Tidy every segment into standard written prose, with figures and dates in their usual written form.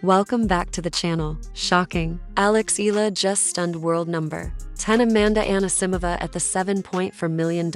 Welcome back to the channel. Shocking. Alex Eala just stunned world number 10 Amanda Anisimova at the 7.4 million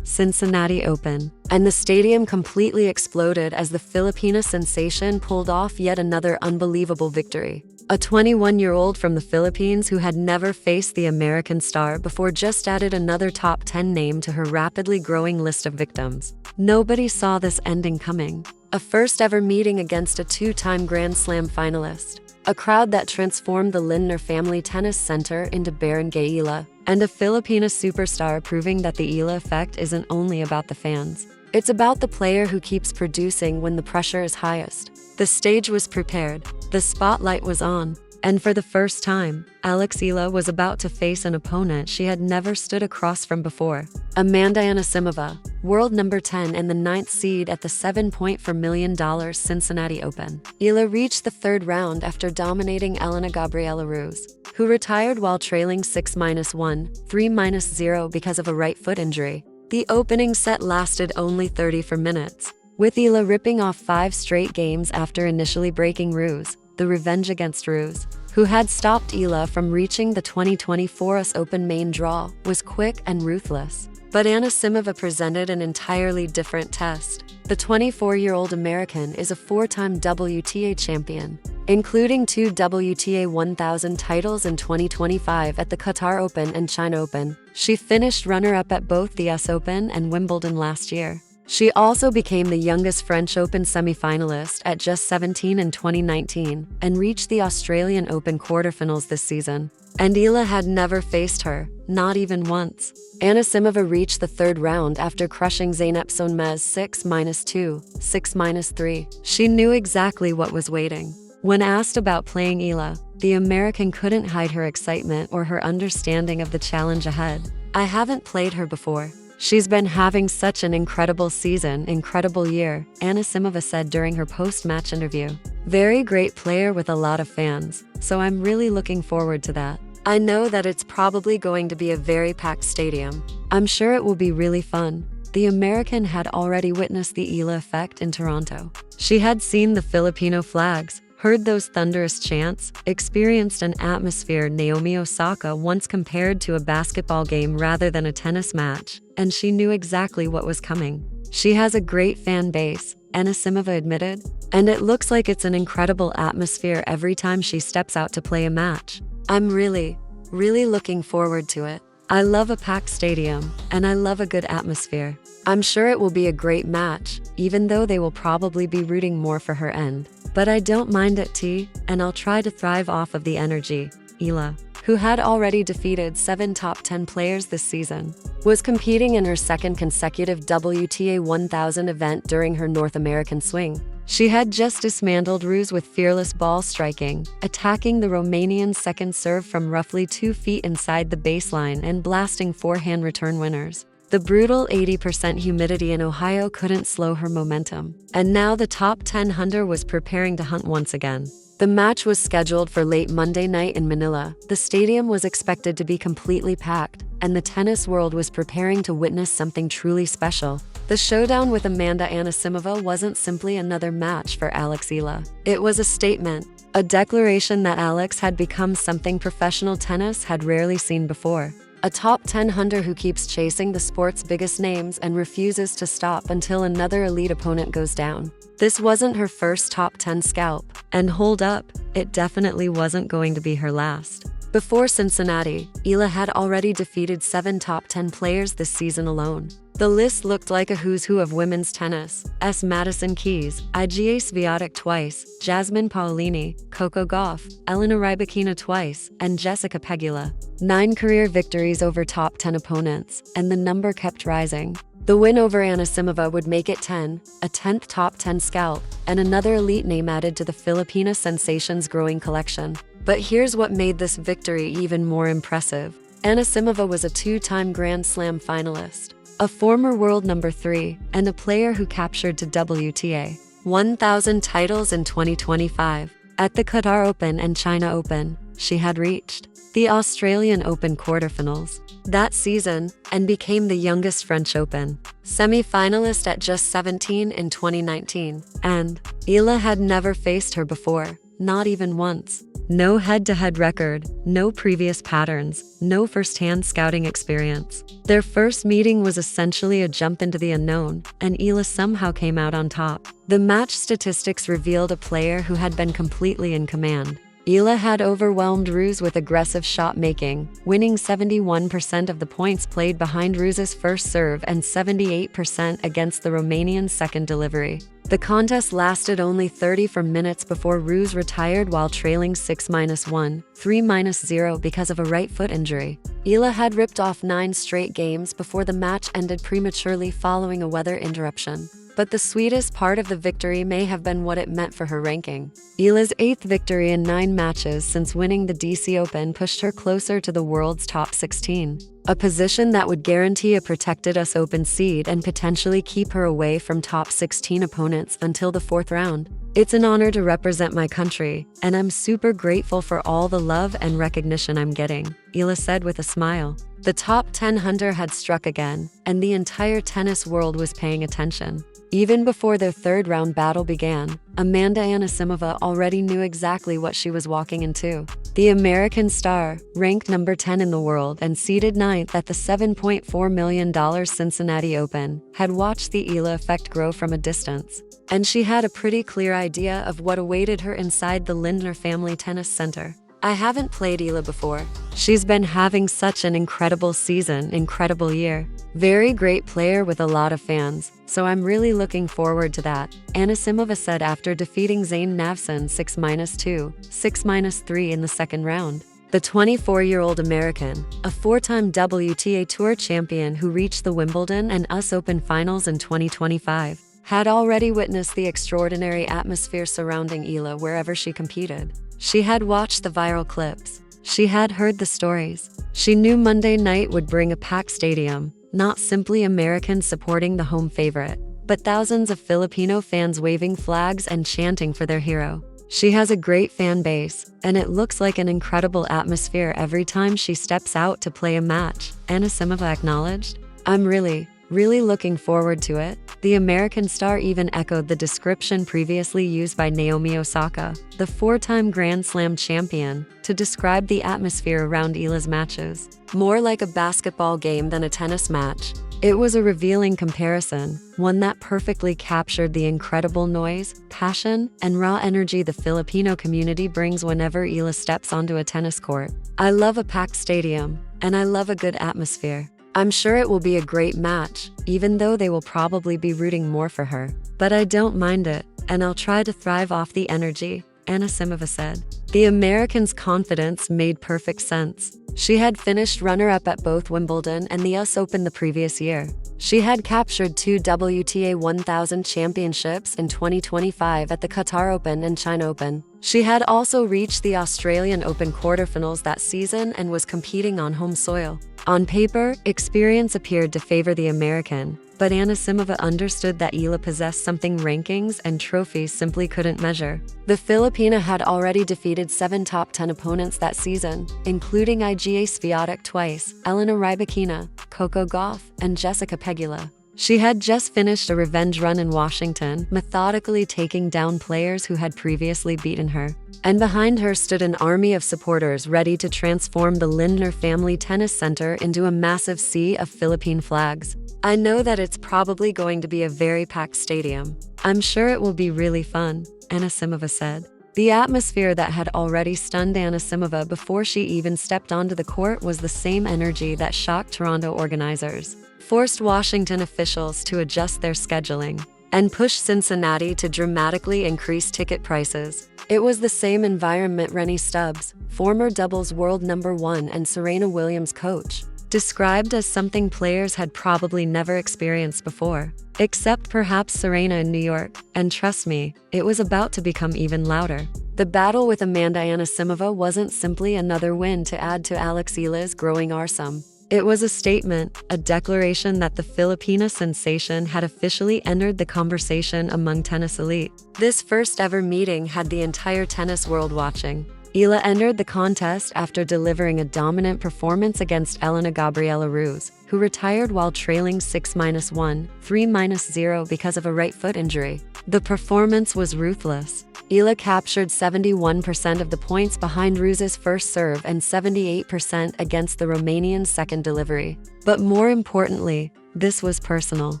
Cincinnati Open. And the stadium completely exploded as the Filipino sensation pulled off yet another unbelievable victory. A 21-year-old from the Philippines who had never faced the American star before just added another top 10 name to her rapidly growing list of victims. Nobody saw this ending coming. A first-ever meeting against a two-time Grand Slam finalist, a crowd that transformed the Lindner Family Tennis Center into Barangay Eala, and a Filipino superstar proving that the Eala effect isn't only about the fans. It's about the player who keeps producing when the pressure is highest. The stage was prepared, the spotlight was on, and for the first time, Alex Eala was about to face an opponent she had never stood across from before. Amanda Anisimova, world number 10 and the 9th seed at the $7.4 million Cincinnati Open. Eala reached the third round after dominating Elena Gabriela Ruse, who retired while trailing 6-1, 3-0 because of a right foot injury. The opening set lasted only 34 minutes, with Eala ripping off 5 straight games after initially breaking Ruse. The revenge against Ruse, who had stopped Eala from reaching the 2024 US Open main draw, was quick and ruthless. But Anisimova presented an entirely different test. The 24-year-old American is a 4-time WTA champion, including 2 WTA 1000 titles in 2025 at the Qatar Open and China Open. She finished runner-up at both the US Open and Wimbledon last year. She also became the youngest French Open semi-finalist at just 17 in 2019 and reached the Australian Open quarterfinals this season. And Eala had never faced her, not even once. Anisimova reached the third round after crushing Zeynep Sonmez 6-2, 6-3. She knew exactly what was waiting. When asked about playing Eala, the American couldn't hide her excitement or her understanding of the challenge ahead. "I haven't played her before. She's been having such an incredible season, incredible year," Anisimova said during her post-match interview. "Very great player with a lot of fans, so I'm really looking forward to that. I know that it's probably going to be a very packed stadium. I'm sure it will be really fun." The American had already witnessed the Eala effect in Toronto. She had seen the Filipino flags, heard those thunderous chants, experienced an atmosphere Naomi Osaka once compared to a basketball game rather than a tennis match, and she knew exactly what was coming. "She has a great fan base," Anisimova admitted, "and it looks like it's an incredible atmosphere every time she steps out to play a match. I'm really looking forward to it. I love a packed stadium, and I love a good atmosphere. I'm sure it will be a great match, even though they will probably be rooting more for her end. But I don't mind it and I'll try to thrive off of the energy." Eala, who had already defeated 7 top 10 players this season, was competing in her second consecutive WTA 1000 event during her North American swing. She had just dismantled Ruse with fearless ball striking, attacking the Romanian's second serve from roughly 2 feet inside the baseline and blasting forehand return winners. The brutal 80% humidity in Ohio couldn't slow her momentum, and now the top 10 hunter was preparing to hunt once again. The match was scheduled for late Monday night in Manila. The stadium was expected to be completely packed, and the tennis world was preparing to witness something truly special. The showdown with Amanda Anisimova wasn't simply another match for Alex Eala. It was a statement, a declaration that Alex had become something professional tennis had rarely seen before. A top 10 hunter who keeps chasing the sport's biggest names and refuses to stop until another elite opponent goes down. This wasn't her first top 10 scalp, and hold up, it definitely wasn't going to be her last. Before Cincinnati, Eala had already defeated 7 top 10 players this season alone. The list looked like a who's who of women's tennis: Madison Keys, Iga Swiatek twice, Jasmine Paolini, Coco Gauff, Elena Rybakina twice, and Jessica Pegula. 9 career victories over top 10 opponents, and the number kept rising. The win over Anisimova would make it 10, a 10th top 10 scalp, and another elite name added to the Filipino sensation's growing collection. But here's what made this victory even more impressive. Anisimova was a 2-time Grand Slam finalist, a former world number 3, and a player who captured to WTA 1000 titles in 2025. At the Qatar Open and China Open, she had reached the Australian Open quarterfinals that season and became the youngest French Open semi-finalist at just 17 in 2019. And Eala had never faced her before. not even once. No head-to-head record, no previous patterns, no first-hand scouting experience. Their first meeting was essentially a jump into the unknown, and Eala somehow came out on top. The match statistics revealed a player who had been completely in command. Eala had overwhelmed Ruse with aggressive shot-making, winning 71% of the points played behind Ruse's first serve and 78% against the Romanian's second delivery. The contest lasted only 34 minutes before Ruse retired while trailing 6-1, 3-0 because of a right foot injury. Eala had ripped off 9 straight games before the match ended prematurely following a weather interruption. But the sweetest part of the victory may have been what it meant for her ranking. Eala's 8th victory in 9 matches since winning the DC Open pushed her closer to the world's top 16, a position that would guarantee a protected US Open seed and potentially keep her away from top 16 opponents until the 4th round. It's an honor to represent my country, and I'm super grateful for all the love and recognition I'm getting, Eala said with a smile. The top 10 hunter had struck again, and the entire tennis world was paying attention. Even before their 3rd round battle began, Amanda Anisimova already knew exactly what she was walking into. The American star, ranked number 10 in the world and seeded 9th at the $7.4 million Cincinnati Open, had watched the Eala effect grow from a distance. And she had a pretty clear idea of what awaited her inside the Lindner Family Tennis Center. I haven't played Eala before. She's been having such an incredible season, incredible year. Very great player with a lot of fans, so I'm really looking forward to that, Anisimova said after defeating Zane Navson 6-2, 6-3 in the 2nd round. The 24-year-old American, a 4-time WTA Tour champion who reached the Wimbledon and US Open finals in 2025, had already witnessed the extraordinary atmosphere surrounding Eala wherever she competed. She had watched the viral clips. She had heard the stories. She knew Monday night would bring a packed stadium, not simply Americans supporting the home favorite, but thousands of Filipino fans waving flags and chanting for their hero. She has a great fan base, and it looks like an incredible atmosphere every time she steps out to play a match, Anisimova acknowledged. I'm really looking forward to it. The American star even echoed the description previously used by Naomi Osaka, the 4-time Grand Slam champion, to describe the atmosphere around Eala's matches. More like a basketball game than a tennis match. It was a revealing comparison, one that perfectly captured the incredible noise, passion, and raw energy the Filipino community brings whenever Eala steps onto a tennis court. I love a packed stadium, and I love a good atmosphere. I'm sure it will be a great match, even though they will probably be rooting more for her. But I don't mind it, and I'll try to thrive off the energy, Anisimova said. The American's confidence made perfect sense. She had finished runner-up at both Wimbledon and the US Open the previous year. She had captured 2 WTA 1000 championships in 2025 at the Qatar Open and China Open. She had also reached the Australian Open quarterfinals that season and was competing on home soil. On paper, experience appeared to favor the American, but Anisimova understood that Eala possessed something rankings and trophies simply couldn't measure. The Filipina had already defeated 7 top 10 opponents that season, including Iga Swiatek twice, Elena Rybakina, Coco Gauff, and Jessica Pegula. She had just finished a revenge run in Washington, methodically taking down players who had previously beaten her. And behind her stood an army of supporters ready to transform the Lindner Family Tennis Center into a massive sea of Philippine flags. I know that it's probably going to be a very packed stadium. I'm sure it will be really fun, Anisimova said. The atmosphere that had already stunned Anisimova before she even stepped onto the court was the same energy that shocked Toronto organizers, forced Washington officials to adjust their scheduling, and pushed Cincinnati to dramatically increase ticket prices. It was the same environment Rennie Stubbs, former doubles world number 1 and Serena Williams coach, described as something players had probably never experienced before, except perhaps Serena in New York, and trust me, it was about to become even louder. The battle with Amanda Anisimova wasn't simply another win to add to Alex Eala's growing arsenal. It was a statement, a declaration that the Filipina sensation had officially entered the conversation among tennis elite. This first ever meeting had the entire tennis world watching. Eala entered the contest after delivering a dominant performance against Elena Gabriela Ruse, who retired while trailing 6-1, 3-0 because of a right foot injury. The performance was ruthless. Eala captured 71% of the points behind Ruse's first serve and 78% against the Romanian's second delivery. But more importantly, this was personal.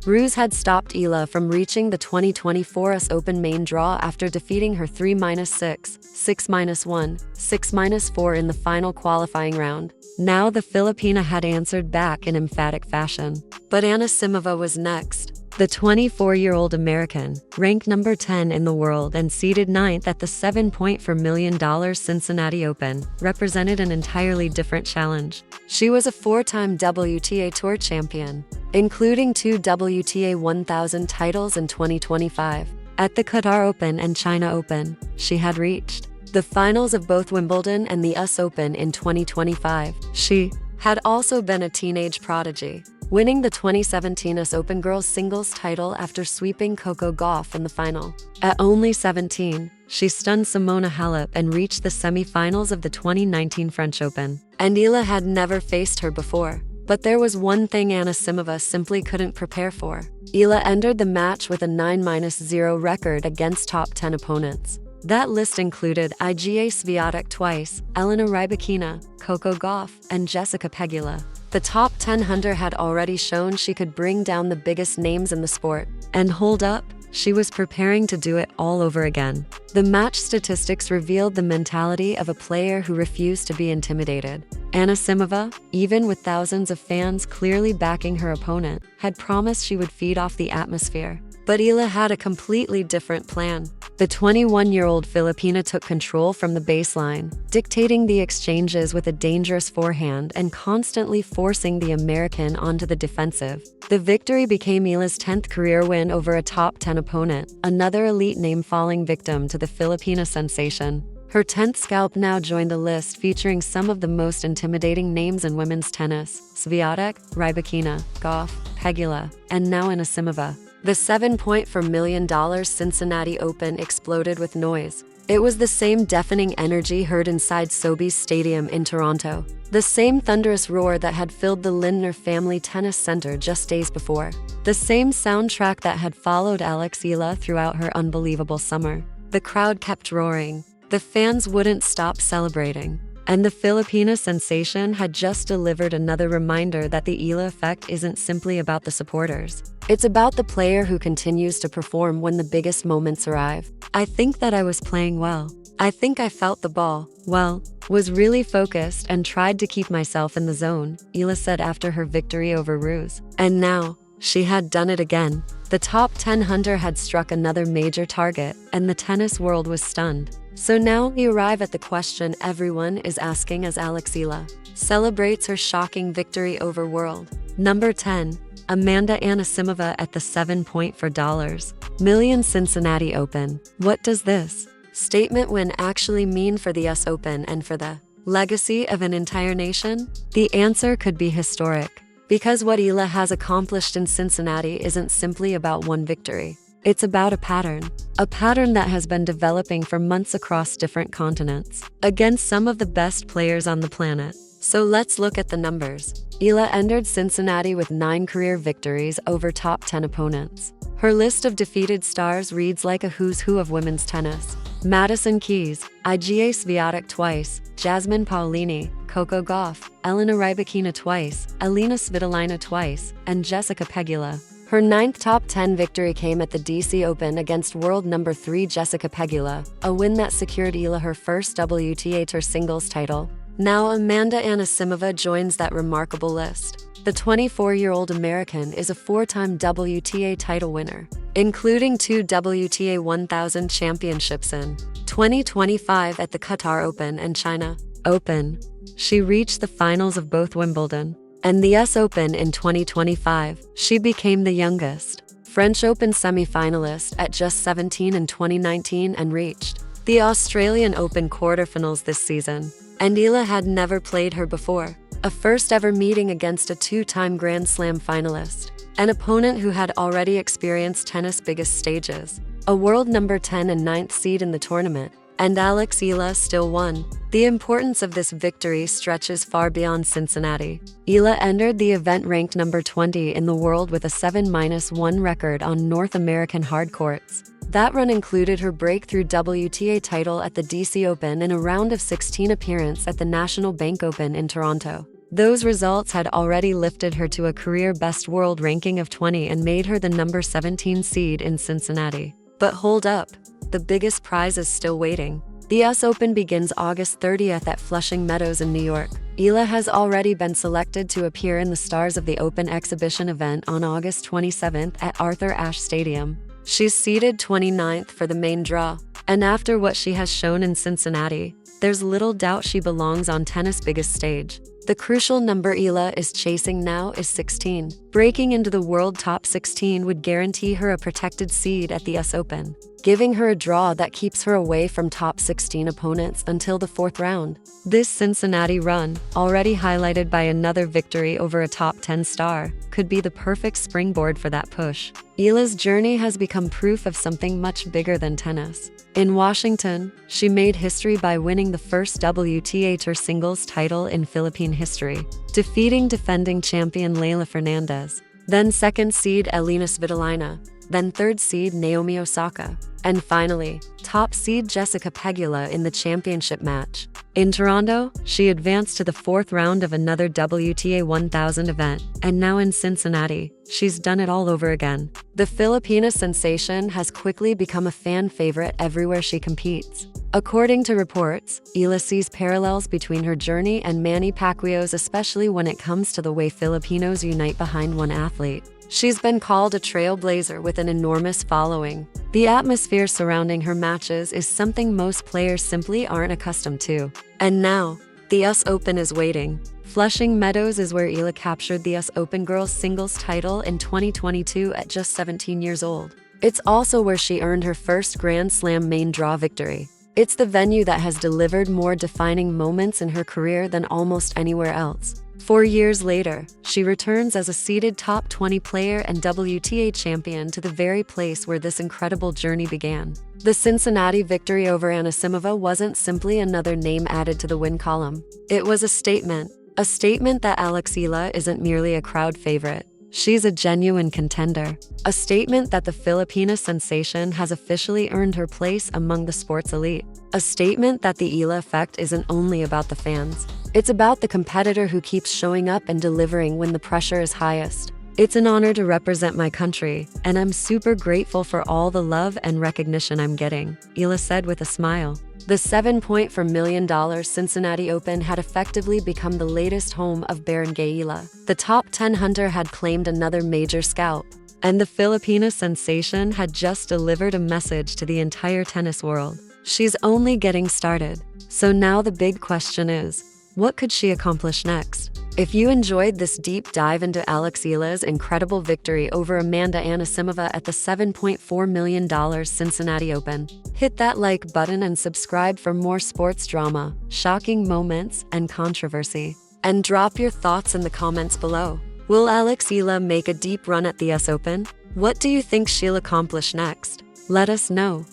Ruse had stopped Eala from reaching the 2024 US Open main draw after defeating her 3-6, 6-1, 6-4 in the final qualifying round. Now the Filipina had answered back in emphatic fashion. But Anisimova was next. The 24-year-old American, ranked number 10 in the world and seeded 9th at the $7.4 million Cincinnati Open, represented an entirely different challenge. She was a 4-time WTA Tour champion, including 2 WTA 1000 titles in 2025. At the Qatar Open and China Open, she had reached the finals of both Wimbledon and the US Open in 2025. She had also been a teenage prodigy, winning the 2017 US Open girls singles title after sweeping Coco Gauff in the final. At only 17, she stunned Simona Halep and reached the semi-finals of the 2019 French Open. And Eala had never faced her before. But there was one thing Anisimova simply couldn't prepare for. Eala entered the match with a 9-0 record against top 10 opponents. That list included Iga Swiatek twice, Elena Rybakina, Coco Gauff, and Jessica Pegula. The top 10 hunter had already shown she could bring down the biggest names in the sport. And hold up, she was preparing to do it all over again. The match statistics revealed the mentality of a player who refused to be intimidated. Anisimova, even with thousands of fans clearly backing her opponent, had promised she would feed off the atmosphere. But Eala had a completely different plan. The 21-year-old Filipina took control from the baseline, dictating the exchanges with a dangerous forehand and constantly forcing the American onto the defensive. The victory became Eala's 10th career win over a top 10 opponent, another elite name falling victim to the Filipina sensation. Her 10th scalp now joined the list featuring some of the most intimidating names in women's tennis: Swiatek, Rybakina, Gauff, Pegula, and now Anisimova. The $7.4 million Cincinnati Open exploded with noise. It was the same deafening energy heard inside Sobeys Stadium in Toronto, the same thunderous roar that had filled the Lindner Family Tennis Center just days before, the same soundtrack that had followed Alex Eala throughout her unbelievable summer. The crowd kept roaring. The fans wouldn't stop celebrating. And the Filipina sensation had just delivered another reminder that the Eala effect isn't simply about the supporters. It's about the player who continues to perform when the biggest moments arrive. I think that I was playing well. I think I felt the ball, was really focused and tried to keep myself in the zone, Eala said after her victory over Ruse. And now, she had done it again. The top 10 hunter had struck another major target, and the tennis world was stunned. So now we arrive at the question everyone is asking as Alex Eala celebrates her shocking victory over world number 10, Amanda Anisimova at the $7.4 million Cincinnati Open. What does this statement win actually mean for the US Open and for the legacy of an entire nation? The answer could be historic, because what Eala has accomplished in Cincinnati isn't simply about one victory. It's about a pattern that has been developing for months across different continents, against some of the best players on the planet. So let's look at the numbers. Eala entered Cincinnati with 9 career victories over top 10 opponents. Her list of defeated stars reads like a who's who of women's tennis: Madison Keys, Iga Swiatek twice, Jasmine Paolini, Coco Gauff, Elena Rybakina twice, Elina Svitolina twice, and Jessica Pegula. Her 9th top 10 victory came at the DC Open against world number 3 Jessica Pegula, a win that secured Eala her first WTA Tour singles title. Now Amanda Anisimova joins that remarkable list. The 24-year-old American is a 4-time WTA title winner, including 2 WTA 1000 championships in 2025 at the Qatar Open and China Open. She reached the finals of both Wimbledon and the US Open in 2025. She became the youngest French Open semi-finalist at just 17 in 2019 and reached the Australian Open quarterfinals this season. And Eala had never played her before, a first-ever meeting against a 2-time Grand Slam finalist, an opponent who had already experienced tennis' biggest stages, a world number 10 and 9th seed in the tournament, and Alex Eala still won. The importance of this victory stretches far beyond Cincinnati. Eala entered the event ranked number 20 in the world with a 7-1 record on North American hard courts. That run included her breakthrough WTA title at the DC Open and a round of 16 appearance at the National Bank Open in Toronto. Those results had already lifted her to a career-best world ranking of 20 and made her the number 17 seed in Cincinnati. But hold up, the biggest prize is still waiting. The US Open begins August 30th at Flushing Meadows in New York. Eala has already been selected to appear in the Stars of the Open exhibition event on August 27th at Arthur Ashe Stadium. She's seeded 29th for the main draw, and after what she has shown in Cincinnati, there's little doubt she belongs on tennis' biggest stage. The crucial number Eala is chasing now is 16. Breaking into the world top 16 would guarantee her a protected seed at the US Open, giving her a draw that keeps her away from top 16 opponents until the fourth round. This Cincinnati run, already highlighted by another victory over a top 10 star, could be the perfect springboard for that push. Eala's journey has become proof of something much bigger than tennis. In Washington, she made history by winning the first WTA Tour singles title in Philippine history, defeating defending champion Leylah Fernandez, then second seed Elina Svitolina, then third seed Naomi Osaka, and finally, top seed Jessica Pegula in the championship match. In Toronto, she advanced to the fourth round of another WTA 1000 event, and now in Cincinnati, she's done it all over again. The Filipino sensation has quickly become a fan favorite everywhere she competes. According to reports, Eala sees parallels between her journey and Manny Pacquiao's, especially when it comes to the way Filipinos unite behind one athlete. She's been called a trailblazer with an enormous following. The atmosphere surrounding her matches is something most players simply aren't accustomed to. And now, the US Open is waiting. Flushing Meadows is where Eala captured the US Open girls singles title in 2022 at just 17 years old. It's also where she earned her first Grand Slam main draw victory. It's the venue that has delivered more defining moments in her career than almost anywhere else. 4 years later, she returns as a seeded top 20 player and WTA champion to the very place where this incredible journey began. The Cincinnati victory over Anisimova wasn't simply another name added to the win column. It was a statement that Alex Eala isn't merely a crowd favorite. She's a genuine contender. A statement that the Filipino sensation has officially earned her place among the sports elite. A statement that the Eala effect isn't only about the fans. It's about the competitor who keeps showing up and delivering when the pressure is highest. It's an honor to represent my country, and I'm super grateful for all the love and recognition I'm getting, Eala said with a smile. The $7.4 million Cincinnati Open had effectively become the latest home of Barangay Eala. The top 10 hunter had claimed another major scalp, and the Filipino sensation had just delivered a message to the entire tennis world. She's only getting started. So now the big question is, what could she accomplish next? If you enjoyed this deep dive into Alex Eala's incredible victory over Amanda Anisimova at the $7.4 million Cincinnati Open, hit that like button and subscribe for more sports drama, shocking moments, and controversy. And drop your thoughts in the comments below. Will Alex Eala make a deep run at the US Open? What do you think she'll accomplish next? Let us know.